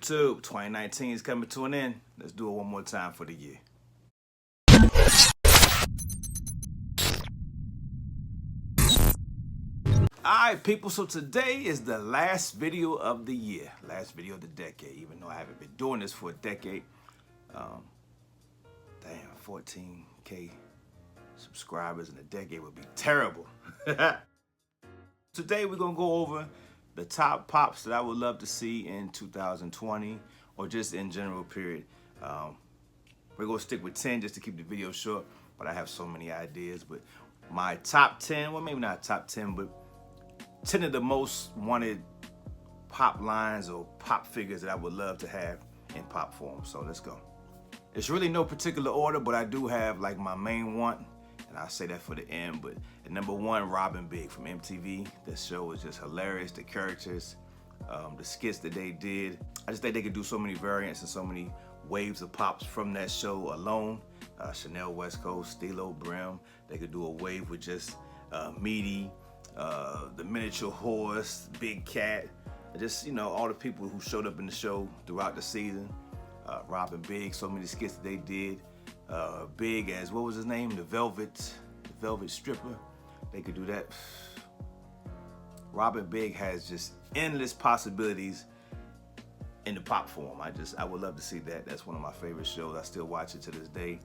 YouTube 2019 is coming to an end. Let's do it one more time for the year. Alright people, so today is the last video of the year. Last video of the decade, even though I haven't been doing this for a decade. Damn, 14K subscribers in a decade would be terrible. Today we're going to go over the top pops that I would love to see in 2020 or just in general period. We're going to stick with 10 just to keep the video short, but I have so many ideas. But my top 10, well maybe not top 10, but 10 of the most wanted pop lines or pop figures that I would love to have in pop form. So let's go. It's really no particular order, but I do have like my main one, and I'll say that for the end. But at number one, Robin Big from MTV. This show was just hilarious. The characters, the skits that they did. I just think they could do so many variants and so many waves of pops from that show alone. Chanel West Coast, Stilo Brim. They could do a wave with just Meaty, the miniature horse, Big Cat, just, you know, all the people who showed up in the show throughout the season. Robin Big, so many skits that they did. Big as, what was his name? The Velvet Stripper. They could do that. Robin Big has just endless possibilities in the pop form. I would love to see that. That's one of my favorite shows. I still watch it to this day.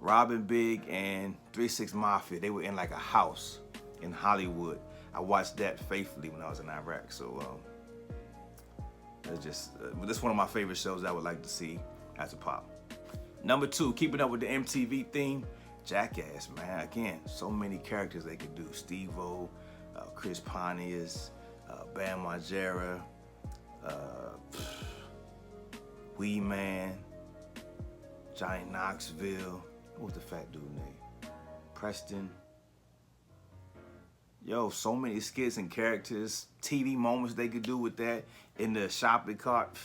Robin Big and 3 6 Mafia, they were in like a house in Hollywood. I watched that faithfully when I was in Iraq. So that's just that's one of my favorite shows I would like to see as a pop. Number two, keeping up with the MTV theme, Jackass, man. Again, so many characters they could do. Steve-O, Chris Pontius, Bam Margera, Wee Man, Johnny Knoxville. What was the fat dude name? Preston. Yo, so many skits and characters, TV moments they could do with that in the shopping cart.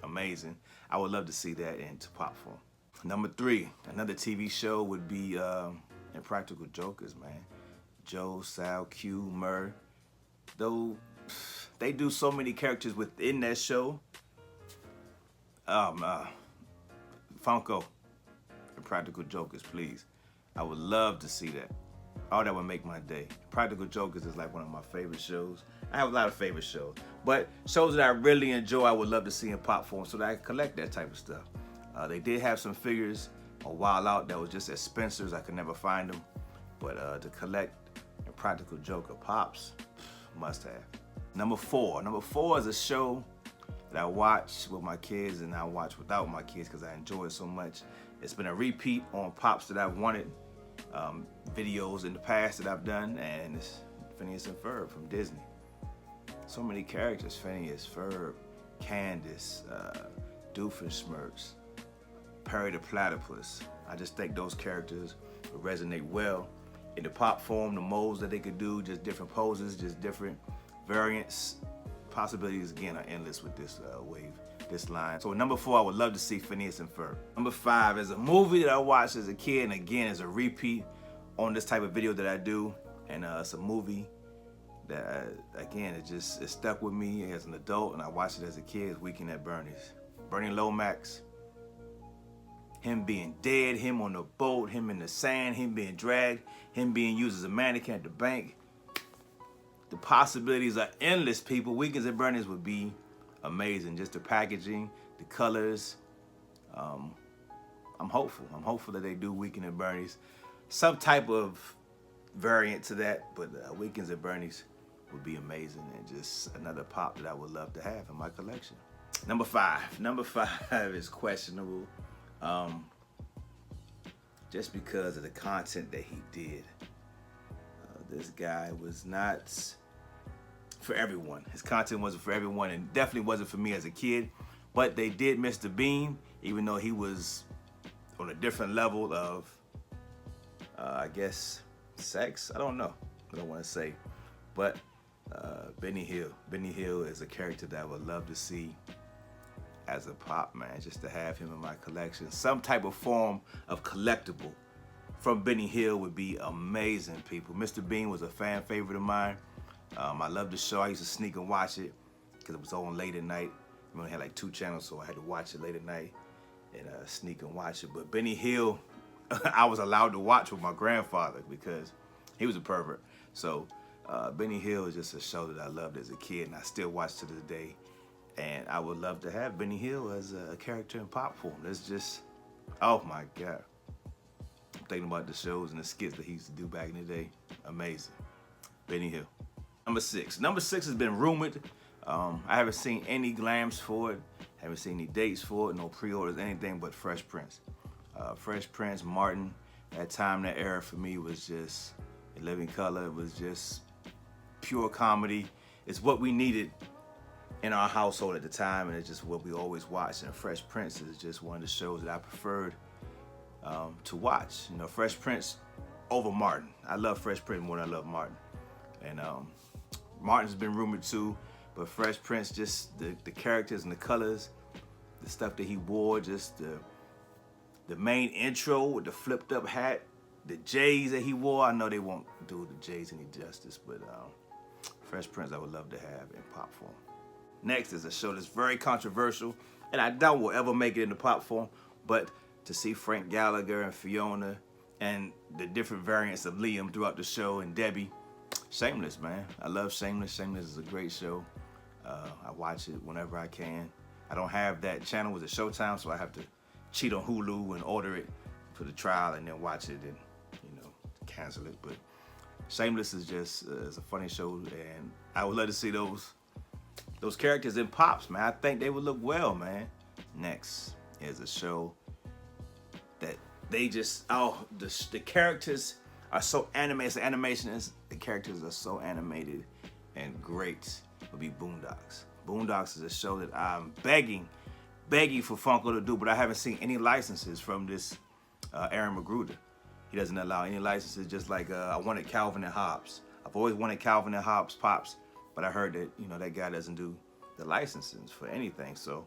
Amazing. I would love to see that into pop form. Number three, another TV show would be Impractical Jokers, man. Joe, Sal, Q, Murr. Though they do so many characters within that show. Funko, Impractical Jokers, please. I would love to see that. Oh, that would make my day. Practical Jokers is like one of my favorite shows. I have a lot of favorite shows, but shows that I really enjoy, I would love to see in pop form so that I can collect that type of stuff. They did have some figures a while out that was just at Spencer's. I could never find them, but to collect Impractical Joker pops, must have. Number four is a show that I watch with my kids and I watch without my kids because I enjoy it so much. It's been a repeat on pops that I've wanted. Videos in the past that I've done, and it's Phineas and Ferb from Disney. So many characters: Phineas, Ferb, Candace, Doofenshmirtz, Perry the Platypus. I just think those characters would resonate well in the pop form. The molds that they could do, just different poses, just different variants. Possibilities again are endless with this wave, this line. So number four, I would love to see Phineas and Ferb. Number five is a movie that I watched as a kid, and again is a repeat on this type of video that I do. And it's a movie that again it stuck with me as an adult, and I watched it as a kid. It's Weekend at Bernie's. Bernie Lomax, him being dead, him on the boat, him in the sand, him being dragged, him being used as a mannequin at the bank. The possibilities are endless, people. Weekends at Bernie's would be amazing. Just the packaging, the colors. I'm hopeful. I'm hopeful that they do Weekend at Bernie's. Some type of variant to that, but Weekends at Bernie's would be amazing and just another pop that I would love to have in my collection. Number five is questionable. Just because of the content that he did. This guy was not for everyone. His content wasn't for everyone, and definitely wasn't for me as a kid. But they did Mr. Bean, even though he was on a different level of, I guess, sex. I don't know. I don't want to say. But Benny Hill. Benny Hill is a character that I would love to see as a pop, man. Just to have him in my collection. Some type of form of collectible from Benny Hill would be amazing, people. Mr. Bean was a fan favorite of mine. I loved the show. I used to sneak and watch it because it was on late at night. We only had like 2 channels, so I had to watch it late at night and sneak and watch it. But Benny Hill, I was allowed to watch with my grandfather because he was a pervert. So Benny Hill is just a show that I loved as a kid, and I still watch to this day. And I would love to have Benny Hill as a character in pop form. That's just, oh my God. I'm thinking about the shows and the skits that he used to do back in the day. Amazing. Benny Hill. Number 6. Number 6 has been rumored. I haven't seen any glams for it. Haven't seen any dates for it. No pre-orders, anything but Fresh Prince. Fresh Prince, Martin. That time, that era for me was just in living color. It was just pure comedy. It's what we needed in our household at the time, and it's just what we always watched. And Fresh Prince is just one of the shows that I preferred to watch. You know, Fresh Prince over Martin. I love Fresh Prince more than I love Martin. And Martin's been rumored too, but Fresh Prince, just the characters and the colors, the stuff that he wore, just the main intro with the flipped up hat, the J's that he wore. I know they won't do the J's any justice, but Fresh Prince I would love to have in pop form. Next is a show that's very controversial, and I doubt we'll ever make it into pop form, but to see Frank Gallagher and Fiona and the different variants of Liam throughout the show, and Debbie. Shameless, man. I love Shameless. Shameless is a great show. I watch it whenever I can. I don't have that channel with the Showtime, so I have to cheat on Hulu and order it for the trial and then watch it and, you know, cancel it. But Shameless is just it's a funny show, and I would love to see those characters in Pops, man. I think they would look well, man. Next is a show that they just, the characters are so animated. The animation is, the characters are so animated and great. Would be Boondocks. Boondocks is a show that I'm begging for Funko to do, but I haven't seen any licenses from this Aaron Magruder. He doesn't allow any licenses, just like I wanted Calvin and Hobbes. I've always wanted Calvin and Hobbes Pops, but I heard that, you know, that guy doesn't do the licenses for anything. So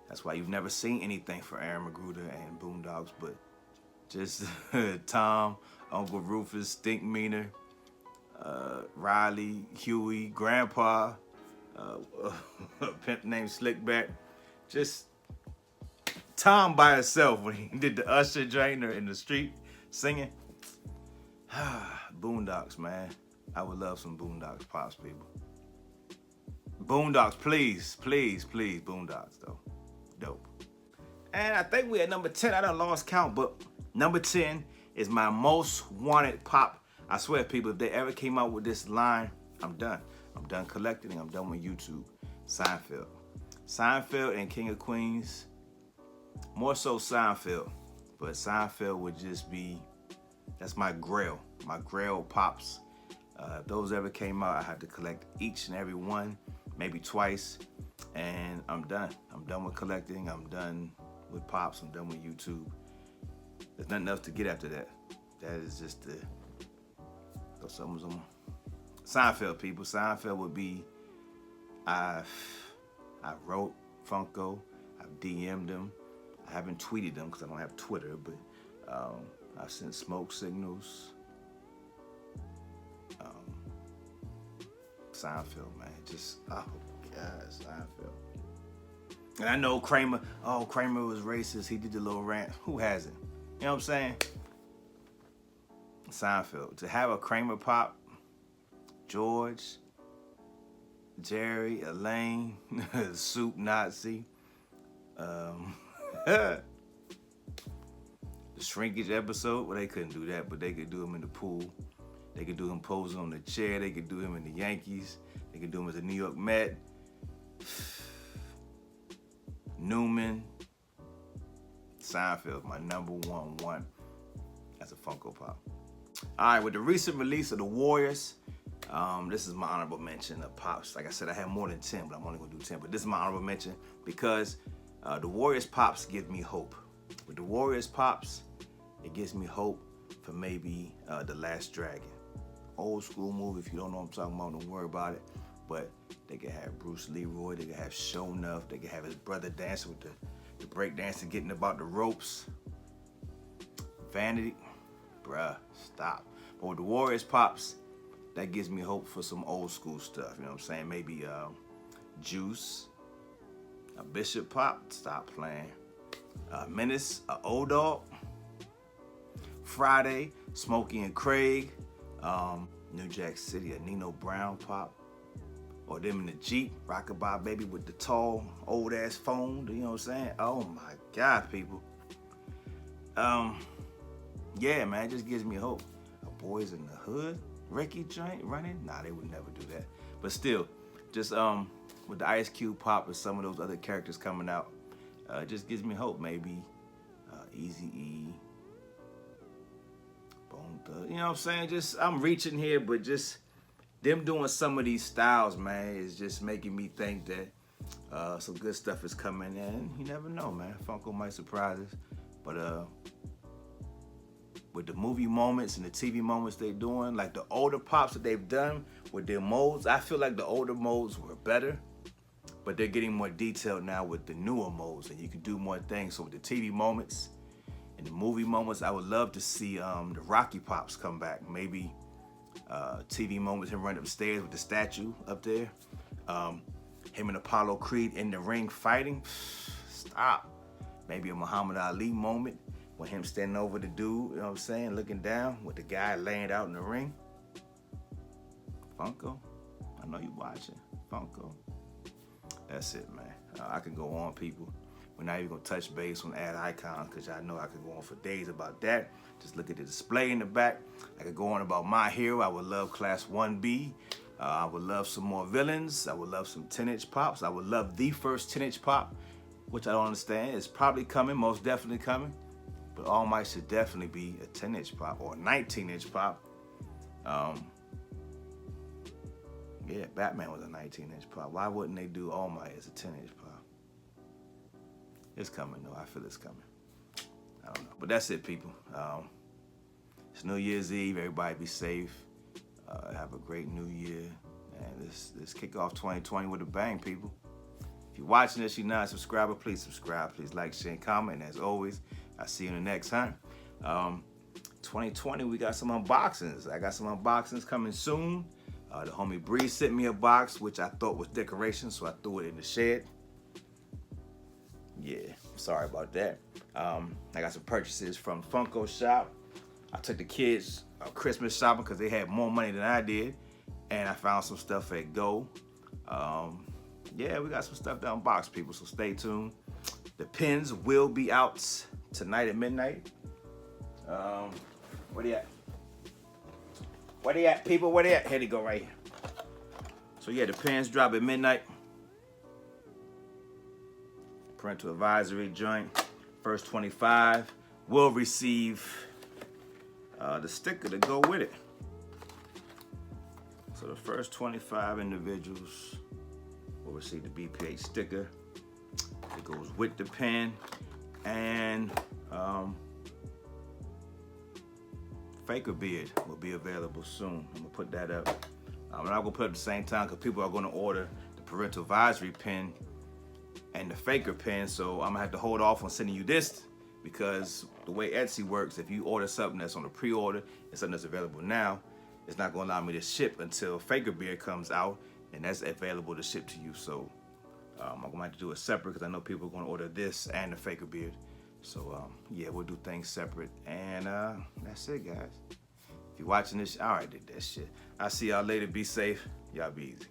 that's why you've never seen anything for Aaron Magruder and Boondocks, but just Tom, Uncle Rufus, Stink Meaner, Riley, Huey, Grandpa, a pimp named Slickback. Just Tom by himself when he did the Usher drainer in the street singing. Boondocks, man. I would love some Boondocks Pops, people. Boondocks, please, please, please. Boondocks, though. Dope. And I think we're at number 10. I done lost count, but number 10 is my most wanted pop. I swear, people, if they ever came out with this line, I'm done. I'm done collecting. I'm done with YouTube. Seinfeld. Seinfeld and King of Queens. More so Seinfeld. But Seinfeld would just be, that's my grail. My grail pops. If those ever came out, I had to collect each and every one, maybe twice. And I'm done. I'm done with collecting. I'm done with pops. I'm done with YouTube. There's nothing else to get after that. That is just the, those something's on. Seinfeld, people. Seinfeld would be, I wrote Funko. I've DM'd them. I haven't tweeted them because I don't have Twitter, but I've sent smoke signals. Seinfeld, man. Just, oh God, Seinfeld. And I know Kramer, Kramer was racist. He did the little rant. Who hasn't? You know what I'm saying? Seinfeld. To have a Kramer pop, George, Jerry, Elaine, Soup Nazi, the shrinkage episode, well, they couldn't do that, but they could do him in the pool. They could do him posing on the chair. They could do him in the Yankees. They could do him as a New York Met. Newman. Seinfeld, my number one as a Funko Pop. All right, with the recent release of The Warriors, this is my honorable mention of Pops. Like I said, I have more than 10, but I'm only gonna do 10. But this is my honorable mention because The Warriors Pops give me hope. With The Warriors Pops, it gives me hope for maybe The Last Dragon. Old school movie, if you don't know what I'm talking about, don't worry about it. But they could have Bruce Leroy, they could have Sho'nuff, they could have his brother dancing with the break dancing, getting about the ropes. Vanity, bruh, stop. But with The Warriors Pops, that gives me hope for some old school stuff, you know what I'm saying? Maybe Juice, A Bishop Pop, stop playing. Menace, a O-Dog. Friday, Smokey and Craig. New Jack City, a Nino Brown Pop. Or them in the Jeep, Rockabye Baby with the tall, old ass phone, you know what I'm saying? Oh my God, people. Yeah, man, it just gives me hope. A Boys in the Hood, Ricky joint running? Nah, they would never do that. But still, just with the Ice Cube Pop and some of those other characters coming out, it just gives me hope. Maybe Eazy-E, Bone Thug, you know what I'm saying? Just, I'm reaching here, but just them doing some of these styles, man, is just making me think that some good stuff is coming, and you never know, man. Funko might surprise us, but with the movie moments and the TV moments they're doing, like the older pops that they've done with their molds, I feel like the older molds were better, but they're getting more detailed now with the newer molds, and you can do more things. So with the TV moments and the movie moments, I would love to see the Rocky Pops come back. Maybe TV moments, him running upstairs with the statue up there. Him and Apollo Creed in the ring fighting. Stop. Maybe a Muhammad Ali moment with him standing over the dude, you know what I'm saying, looking down with the guy laying out in the ring. Funko, I know you watching. Funko. That's it, man. I can go on, people. We're not even gonna touch base on ad icons because I know I could go on for days about that. Just look at the display in the back. I could go on about My Hero. I would love Class 1B. I would love some more villains. I would love some 10-inch pops. I would love the first 10-inch pop, which I don't understand. It's probably coming, most definitely coming. But All Might should definitely be a 10-inch pop or a 19-inch pop. Yeah, Batman was a 19-inch pop. Why wouldn't they do All Might as a 10-inch pop? It's coming, though. I feel it's coming. I don't know. But that's it, people. It's New Year's Eve. Everybody be safe. Have a great new year. And let's kick off 2020 with a bang, people. If you're watching this, you're not a subscriber, please subscribe. Please like, share, and comment. And as always, I'll see you in the next time. 2020, we got some unboxings. I got some unboxings coming soon. The homie Bree sent me a box, which I thought was decoration, so I threw it in the shed. Yeah, sorry about that. I got some purchases from Funko Shop. I took the kids Christmas shopping because they had more money than I did. And I found some stuff at Go. Yeah, we got some stuff to unbox, people, so stay tuned. The pins will be out tonight at midnight. Where they at? Where they at, people? Where they at? Here they go, right here. So yeah, the pins drop at midnight. Parental advisory joint. First 25 will receive the sticker to go with it. So the first 25 individuals will receive the BPH sticker. It goes with the pen, and Faker Beard will be available soon. I'm gonna put that up. I'm not gonna put it at the same time because people are gonna order the parental advisory pen and the Faker pen, so I'm gonna have to hold off on sending you this because the way Etsy works, if you order something that's on a pre-order and something that's available now, it's not gonna allow me to ship until Faker Beard comes out and that's available to ship to you. So I'm gonna have to do it separate because I know people are gonna order this and the Faker Beard. So yeah, we'll do things separate, and that's it, guys. If you're watching this, I already did that shit. I'll see y'all later. Be safe. Y'all be easy.